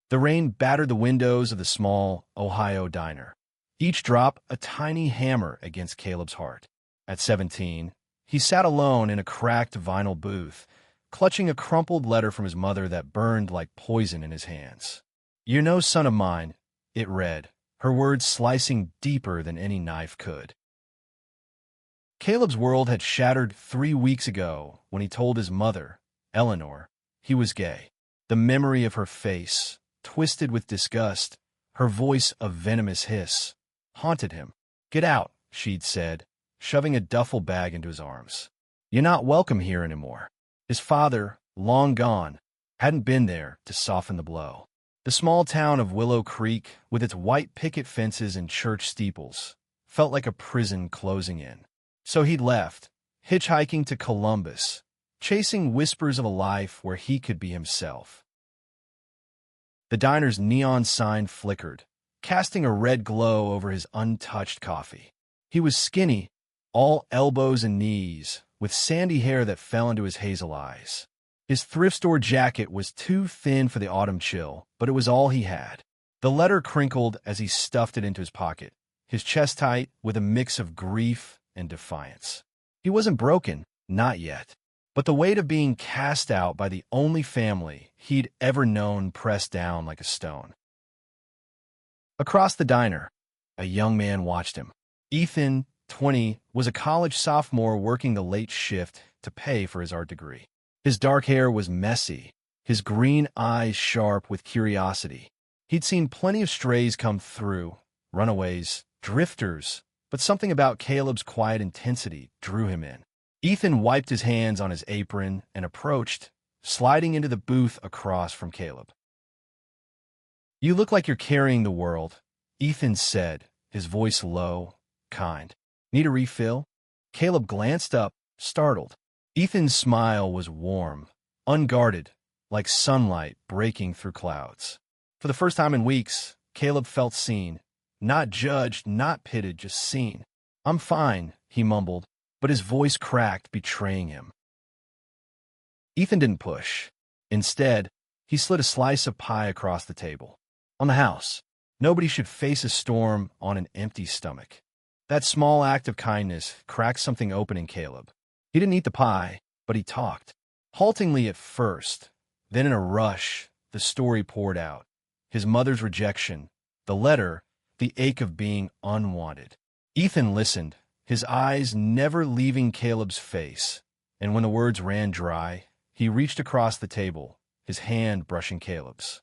The rain battered the windows of the small Ohio diner, each drop a tiny hammer against Caleb's heart. At 17, he sat alone in a cracked vinyl booth, clutching a crumpled letter from his mother that burned like poison in his hands. "You're no son of mine," it read, her words slicing deeper than any knife could. Caleb's world had shattered 3 weeks ago when he told his mother, Eleanor, he was gay. The memory of her face, twisted with disgust, her voice a venomous hiss, haunted him. "Get out," she'd said, shoving a duffel bag into his arms. "You're not welcome here anymore." His father, long gone, hadn't been there to soften the blow. The small town of Willow Creek, with its white picket fences and church steeples, felt like a prison closing in. So he'd left, hitchhiking to Columbus, chasing whispers of a life where he could be himself. The diner's neon sign flickered, casting a red glow over his untouched coffee. He was skinny, all elbows and knees, with sandy hair that fell into his hazel eyes. His thrift store jacket was too thin for the autumn chill, but it was all he had. The letter crinkled as he stuffed it into his pocket, his chest tight with a mix of grief and defiance. He wasn't broken, not yet, but the weight of being cast out by the only family he'd ever known pressed down like a stone. Across the diner, a young man watched him. Ethan, 20, was a college sophomore working the late shift to pay for his art degree. His dark hair was messy, his green eyes sharp with curiosity. He'd seen plenty of strays come through, runaways, drifters, but something about Caleb's quiet intensity drew him in. Ethan wiped his hands on his apron and approached, sliding into the booth across from Caleb. "You look like you're carrying the world," Ethan said, his voice low, kind. "Need a refill?" Caleb glanced up, startled. Ethan's smile was warm, unguarded, like sunlight breaking through clouds. For the first time in weeks, Caleb felt seen. Not judged, not pitted, just seen. "I'm fine," he mumbled, but his voice cracked, betraying him. Ethan didn't push. Instead, he slid a slice of pie across the table. "On the house. Nobody should face a storm on an empty stomach." That small act of kindness cracked something open in Caleb. He didn't eat the pie, but he talked. Haltingly at first, then in a rush, the story poured out. His mother's rejection, the letter, the ache of being unwanted. Ethan listened, his eyes never leaving Caleb's face, and when the words ran dry, he reached across the table, his hand brushing Caleb's.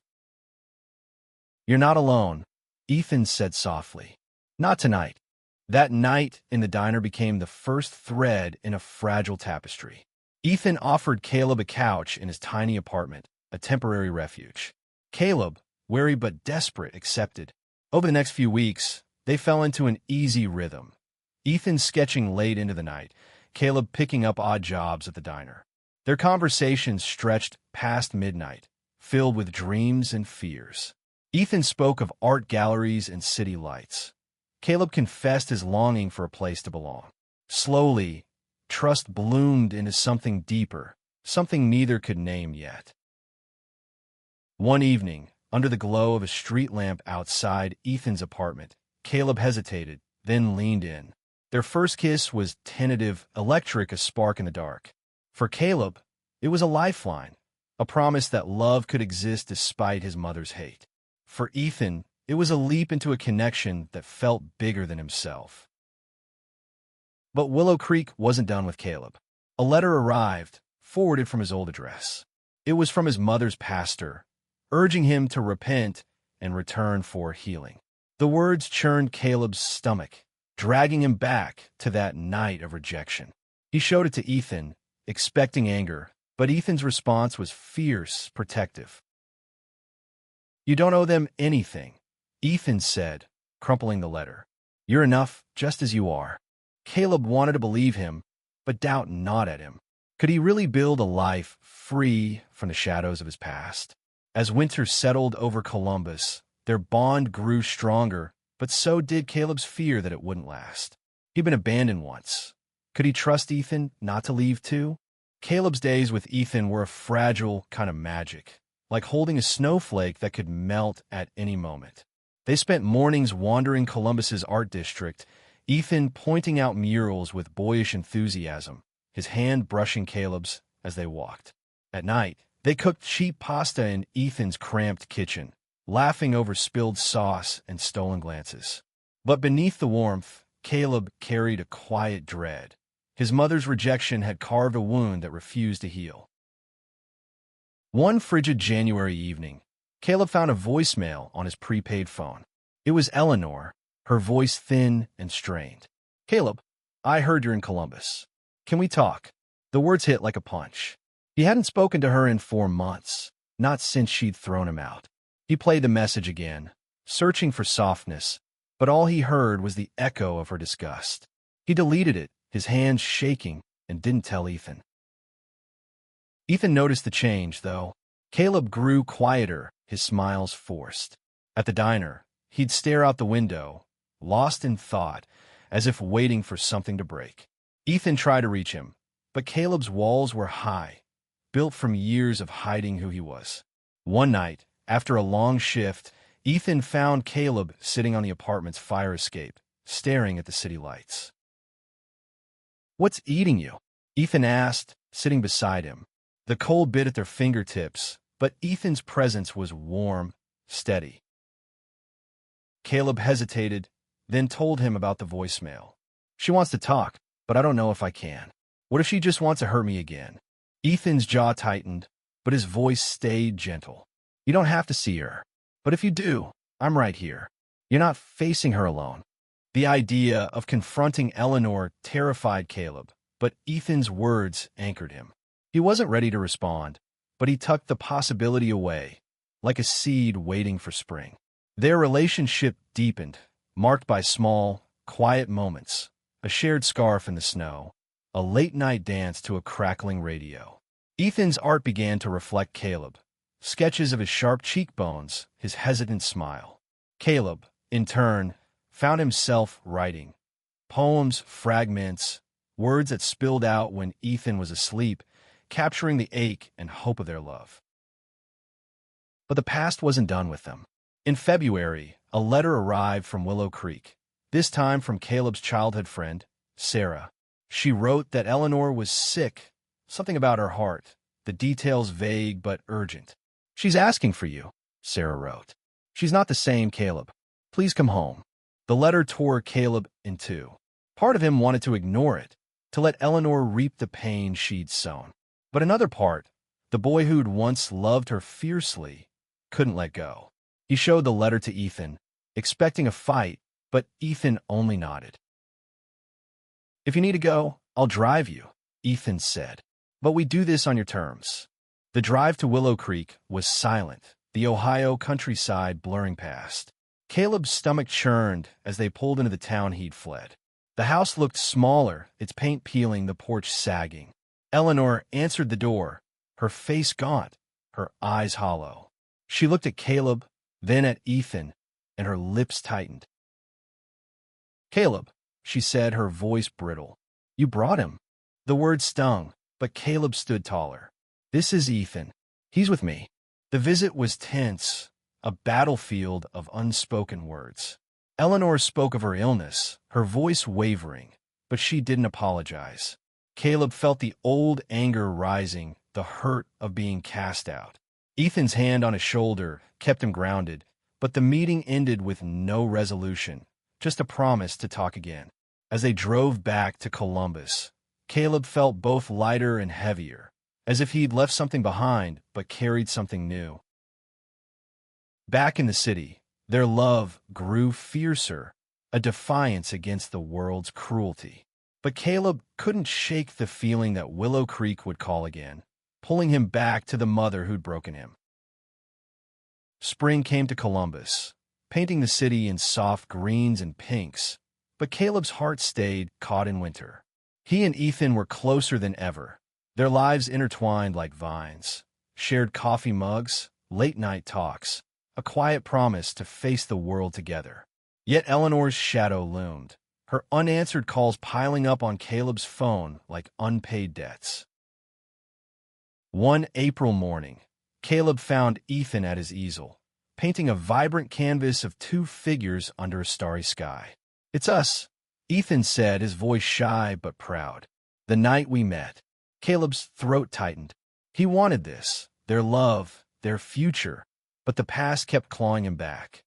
"You're not alone," Ethan said softly. "Not tonight." That night in the diner became the first thread in a fragile tapestry. Ethan offered Caleb a couch in his tiny apartment, a temporary refuge. Caleb, wary but desperate, accepted. Over the next few weeks, they fell into an easy rhythm. Ethan sketching late into the night, Caleb picking up odd jobs at the diner. Their conversations stretched past midnight, filled with dreams and fears. Ethan spoke of art galleries and city lights. Caleb confessed his longing for a place to belong. Slowly, trust bloomed into something deeper, something neither could name yet. One evening, under the glow of a street lamp outside Ethan's apartment, Caleb hesitated, then leaned in. Their first kiss was tentative, electric, a spark in the dark. For Caleb, it was a lifeline, a promise that love could exist despite his mother's hate. For Ethan, it was a leap into a connection that felt bigger than himself. But Willow Creek wasn't done with Caleb. A letter arrived, forwarded from his old address. It was from his mother's pastor, urging him to repent and return for healing. The words churned Caleb's stomach, dragging him back to that night of rejection. He showed it to Ethan, expecting anger, but Ethan's response was fierce, protective. "You don't owe them anything," Ethan said, crumpling the letter. "You're enough just as you are." Caleb wanted to believe him, but doubt gnawed at him. Could he really build a life free from the shadows of his past? As winter settled over Columbus, their bond grew stronger, but so did Caleb's fear that it wouldn't last. He'd been abandoned once. Could he trust Ethan not to leave too? Caleb's days with Ethan were a fragile kind of magic, like holding a snowflake that could melt at any moment. They spent mornings wandering Columbus's art district, Ethan pointing out murals with boyish enthusiasm, his hand brushing Caleb's as they walked. At night, they cooked cheap pasta in Ethan's cramped kitchen, laughing over spilled sauce and stolen glances. But beneath the warmth, Caleb carried a quiet dread. His mother's rejection had carved a wound that refused to heal. One frigid January evening, Caleb found a voicemail on his prepaid phone. It was Eleanor, her voice thin and strained. "Caleb, I heard you're in Columbus. Can we talk?" The words hit like a punch. He hadn't spoken to her in 4 months, not since she'd thrown him out. He played the message again, searching for softness, but all he heard was the echo of her disgust. He deleted it, his hands shaking, and didn't tell Ethan. Ethan noticed the change, though. Caleb grew quieter, his smiles forced. At the diner, he'd stare out the window, lost in thought, as if waiting for something to break. Ethan tried to reach him, but Caleb's walls were high, built from years of hiding who he was. One night, after a long shift, Ethan found Caleb sitting on the apartment's fire escape, staring at the city lights. "What's eating you?" Ethan asked, sitting beside him. The cold bit at their fingertips, but Ethan's presence was warm, steady. Caleb hesitated, then told him about the voicemail. "She wants to talk, but I don't know if I can. What if she just wants to hurt me again?" Ethan's jaw tightened, but his voice stayed gentle. "You don't have to see her, but if you do, I'm right here. You're not facing her alone." The idea of confronting Eleanor terrified Caleb, but Ethan's words anchored him. He wasn't ready to respond, but he tucked the possibility away, like a seed waiting for spring. Their relationship deepened, marked by small, quiet moments, a shared scarf in the snow, a late-night dance to a crackling radio. Ethan's art began to reflect Caleb, sketches of his sharp cheekbones, his hesitant smile. Caleb, in turn, found himself writing. Poems, fragments, words that spilled out when Ethan was asleep, capturing the ache and hope of their love. But the past wasn't done with them. In February, a letter arrived from Willow Creek, this time from Caleb's childhood friend, Sarah. She wrote that Eleanor was sick, something about her heart, the details vague but urgent. "She's asking for you," Sarah wrote. "She's not the same, Caleb. Please come home." The letter tore Caleb in two. Part of him wanted to ignore it, to let Eleanor reap the pain she'd sown. But another part, the boy who'd once loved her fiercely, couldn't let go. He showed the letter to Ethan, expecting a fight, but Ethan only nodded. "If you need to go, I'll drive you," Ethan said. "But we do this on your terms." The drive to Willow Creek was silent, the Ohio countryside blurring past. Caleb's stomach churned as they pulled into the town he'd fled. The house looked smaller, its paint peeling, the porch sagging. Eleanor answered the door, her face gaunt, her eyes hollow. She looked at Caleb, then at Ethan, and her lips tightened. "Caleb," she said, her voice brittle. "You brought him." The word stung, but Caleb stood taller. "This is Ethan. He's with me." The visit was tense, a battlefield of unspoken words. Eleanor spoke of her illness, her voice wavering, but she didn't apologize. Caleb felt the old anger rising, the hurt of being cast out. Ethan's hand on his shoulder kept him grounded, but the meeting ended with no resolution, just a promise to talk again. As they drove back to Columbus, Caleb felt both lighter and heavier, as if he'd left something behind but carried something new. Back in the city, their love grew fiercer, a defiance against the world's cruelty. But Caleb couldn't shake the feeling that Willow Creek would call again, pulling him back to the mother who'd broken him. Spring came to Columbus, painting the city in soft greens and pinks, but Caleb's heart stayed caught in winter. He and Ethan were closer than ever, their lives intertwined like vines, shared coffee mugs, late-night talks, a quiet promise to face the world together. Yet Eleanor's shadow loomed, her unanswered calls piling up on Caleb's phone like unpaid debts. One April morning, Caleb found Ethan at his easel, painting a vibrant canvas of two figures under a starry sky. "It's us," Ethan said, his voice shy but proud. "The night we met." Caleb's throat tightened. He wanted this, their love, their future, but the past kept clawing him back.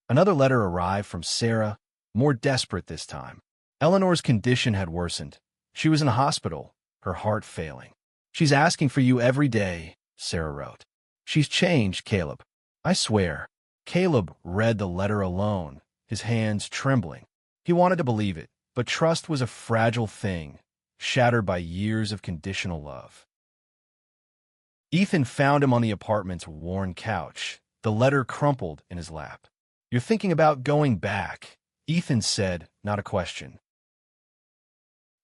Another letter arrived from Sarah, more desperate this time. Eleanor's condition had worsened. She was in a hospital, her heart failing. "She's asking for you every day," Sarah wrote. "She's changed, Caleb. I swear." Caleb read the letter alone, his hands trembling. He wanted to believe it, but trust was a fragile thing, shattered by years of conditional love. Ethan found him on the apartment's worn couch, the letter crumpled in his lap. "You're thinking about going back," Ethan said, not a question.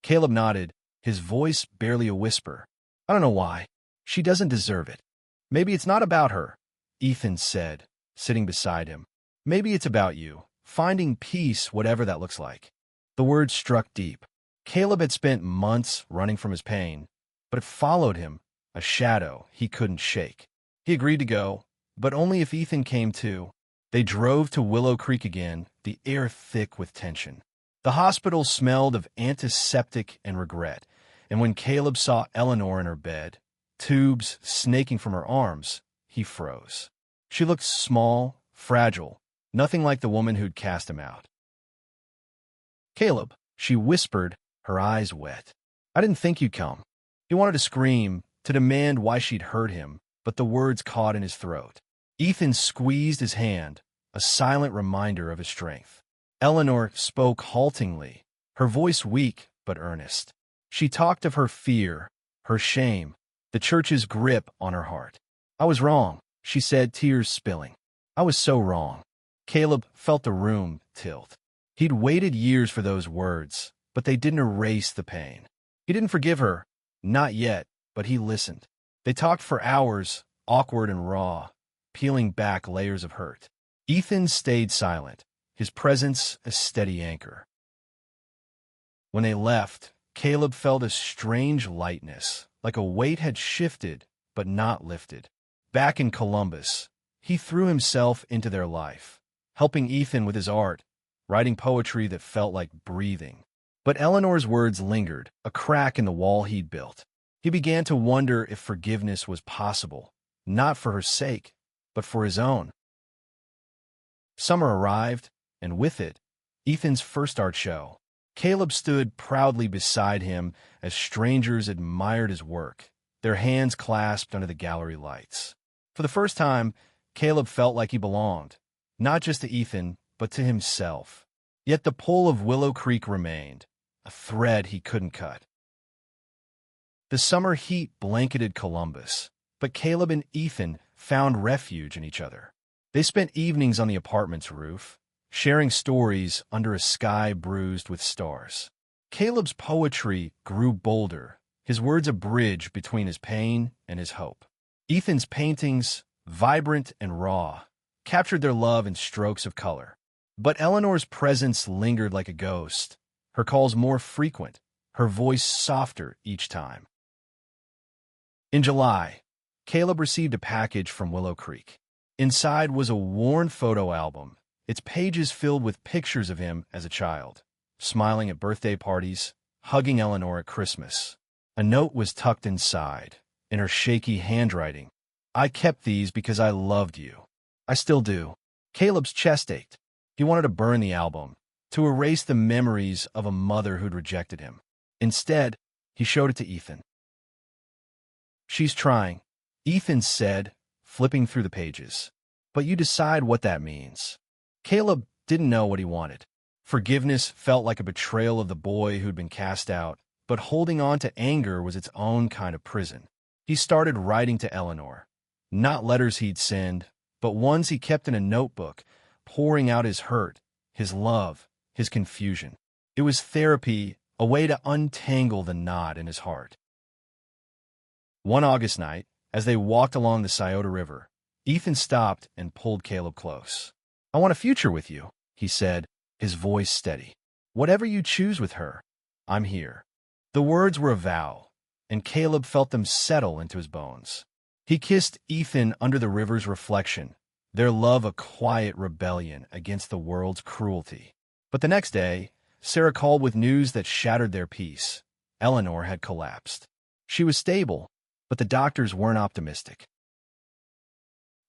Caleb nodded, his voice barely a whisper. "I don't know why. She doesn't deserve it." "Maybe it's not about her," Ethan said, sitting beside him. "Maybe it's about you, finding peace, whatever that looks like." The words struck deep. Caleb had spent months running from his pain, but it followed him, a shadow he couldn't shake. He agreed to go, but only if Ethan came too. They drove to Willow Creek again, the air thick with tension. The hospital smelled of antiseptic and regret, and when Caleb saw Eleanor in her bed, tubes snaking from her arms, he froze. She looked small, fragile, nothing like the woman who'd cast him out. "Caleb," she whispered, her eyes wet. "I didn't think you'd come." He wanted to scream, to demand why she'd hurt him, but the words caught in his throat. Ethan squeezed his hand, a silent reminder of his strength. Eleanor spoke haltingly, her voice weak but earnest. She talked of her fear, her shame, the church's grip on her heart. "I was wrong," she said, tears spilling. "I was so wrong." Caleb felt the room tilt. He'd waited years for those words, but they didn't erase the pain. He didn't forgive her, not yet, but he listened. They talked for hours, awkward and raw, peeling back layers of hurt. Ethan stayed silent, his presence a steady anchor. When they left, Caleb felt a strange lightness, like a weight had shifted but not lifted. Back in Columbus, he threw himself into their life, helping Ethan with his art, writing poetry that felt like breathing. But Eleanor's words lingered, a crack in the wall he'd built. He began to wonder if forgiveness was possible, not for her sake, but for his own. Summer arrived, and with it, Ethan's first art show. Caleb stood proudly beside him as strangers admired his work, their hands clasped under the gallery lights. For the first time, Caleb felt like he belonged, not just to Ethan, but to himself. Yet the pull of Willow Creek remained, a thread he couldn't cut. The summer heat blanketed Columbus, but Caleb and Ethan found refuge in each other. They spent evenings on the apartment's roof, sharing stories under a sky bruised with stars. Caleb's poetry grew bolder, his words a bridge between his pain and his hope. Ethan's paintings, vibrant and raw, captured their love in strokes of color. But Eleanor's presence lingered like a ghost, her calls more frequent, her voice softer each time. In July, Caleb received a package from Willow Creek. Inside was a worn photo album, its pages filled with pictures of him as a child, smiling at birthday parties, hugging Eleanor at Christmas. A note was tucked inside, in her shaky handwriting. "I kept these because I loved you. I still do." Caleb's chest ached. He wanted to burn the album, to erase the memories of a mother who'd rejected him. Instead, he showed it to Ethan. "She's trying," Ethan said, flipping through the pages. "But you decide what that means." Caleb didn't know what he wanted. Forgiveness felt like a betrayal of the boy who'd been cast out, but holding on to anger was its own kind of prison. He started writing to Eleanor, not letters he'd send, but ones he kept in a notebook, pouring out his hurt, his love, his confusion. It was therapy, a way to untangle the knot in his heart. One August night, as they walked along the Scioto River, Ethan stopped and pulled Caleb close. "I want a future with you," he said, his voice steady. "Whatever you choose with her, I'm here." The words were a vow, and Caleb felt them settle into his bones. He kissed Ethan under the river's reflection, their love a quiet rebellion against the world's cruelty. But the next day, Sarah called with news that shattered their peace. Eleanor had collapsed. She was stable, but the doctors weren't optimistic.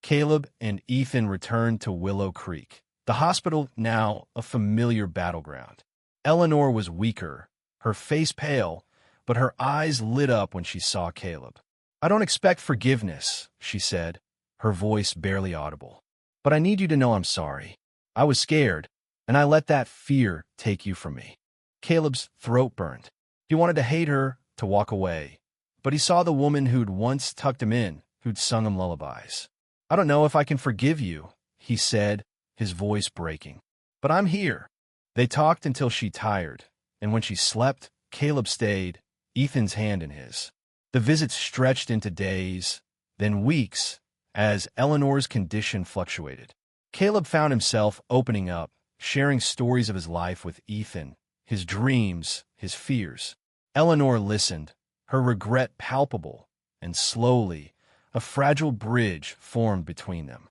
Caleb and Ethan returned to Willow Creek, the hospital now a familiar battleground. Eleanor was weaker, her face pale, but her eyes lit up when she saw Caleb. "I don't expect forgiveness," she said, her voice barely audible. "But I need you to know I'm sorry. I was scared, and I let that fear take you from me." Caleb's throat burned. He wanted to hate her, to walk away. But he saw the woman who'd once tucked him in, who'd sung him lullabies. "I don't know if I can forgive you," he said, his voice breaking. "But I'm here." They talked until she tired, and when she slept, Caleb stayed, Ethan's hand in his. The visits stretched into days, then weeks, as Eleanor's condition fluctuated. Caleb found himself opening up, sharing stories of his life with Ethan, his dreams, his fears. Eleanor listened, her regret palpable, and slowly, a fragile bridge formed between them.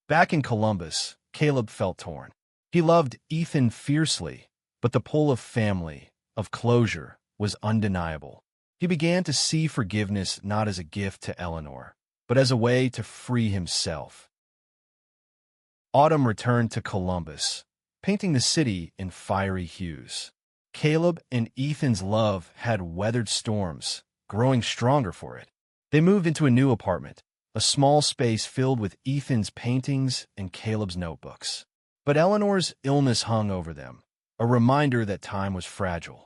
Back in Columbus, Caleb felt torn. He loved Ethan fiercely, but the pull of family, of closure, was undeniable. He began to see forgiveness not as a gift to Eleanor, but as a way to free himself. Autumn returned to Columbus, painting the city in fiery hues. Caleb and Ethan's love had weathered storms, growing stronger for it. They moved into a new apartment, a small space filled with Ethan's paintings and Caleb's notebooks. But Eleanor's illness hung over them, a reminder that time was fragile.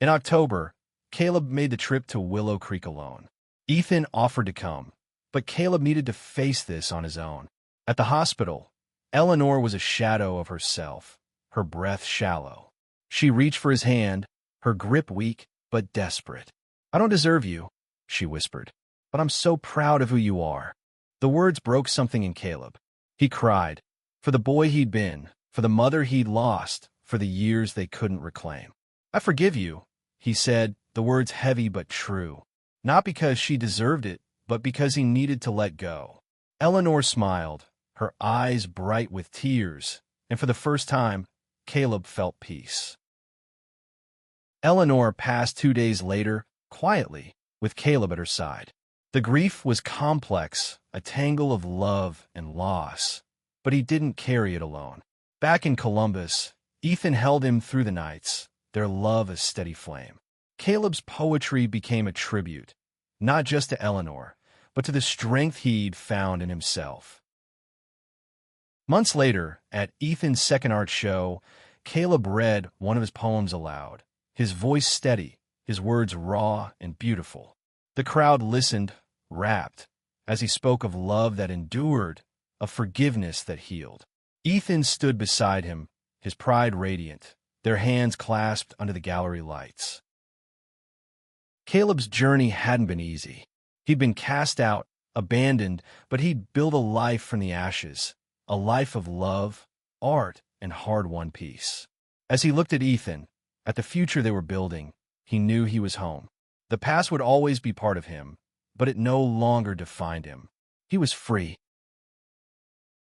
In October, Caleb made the trip to Willow Creek alone. Ethan offered to come, but Caleb needed to face this on his own. At the hospital, Eleanor was a shadow of herself, her breath shallow. She reached for his hand, her grip weak but desperate. "I don't deserve you," she whispered, "but I'm so proud of who you are." The words broke something in Caleb. He cried, for the boy he'd been, for the mother he'd lost, for the years they couldn't reclaim. "I forgive you," he said, the words heavy but true. Not because she deserved it, but because he needed to let go. Eleanor smiled, her eyes bright with tears, and for the first time, Caleb felt peace. Eleanor passed 2 days later, quietly, with Caleb at her side. The grief was complex, a tangle of love and loss, but he didn't carry it alone. Back in Columbus, Ethan held him through the nights, their love a steady flame. Caleb's poetry became a tribute, not just to Eleanor, but to the strength he'd found in himself. Months later, at Ethan's second art show, Caleb read one of his poems aloud, his voice steady, his words raw and beautiful. The crowd listened, rapt, as he spoke of love that endured, of forgiveness that healed. Ethan stood beside him, his pride radiant, their hands clasped under the gallery lights. Caleb's journey hadn't been easy. He'd been cast out, abandoned, but he'd built a life from the ashes, a life of love, art, and hard-won peace. As he looked at Ethan, at the future they were building, he knew he was home. The past would always be part of him, but it no longer defined him. He was free.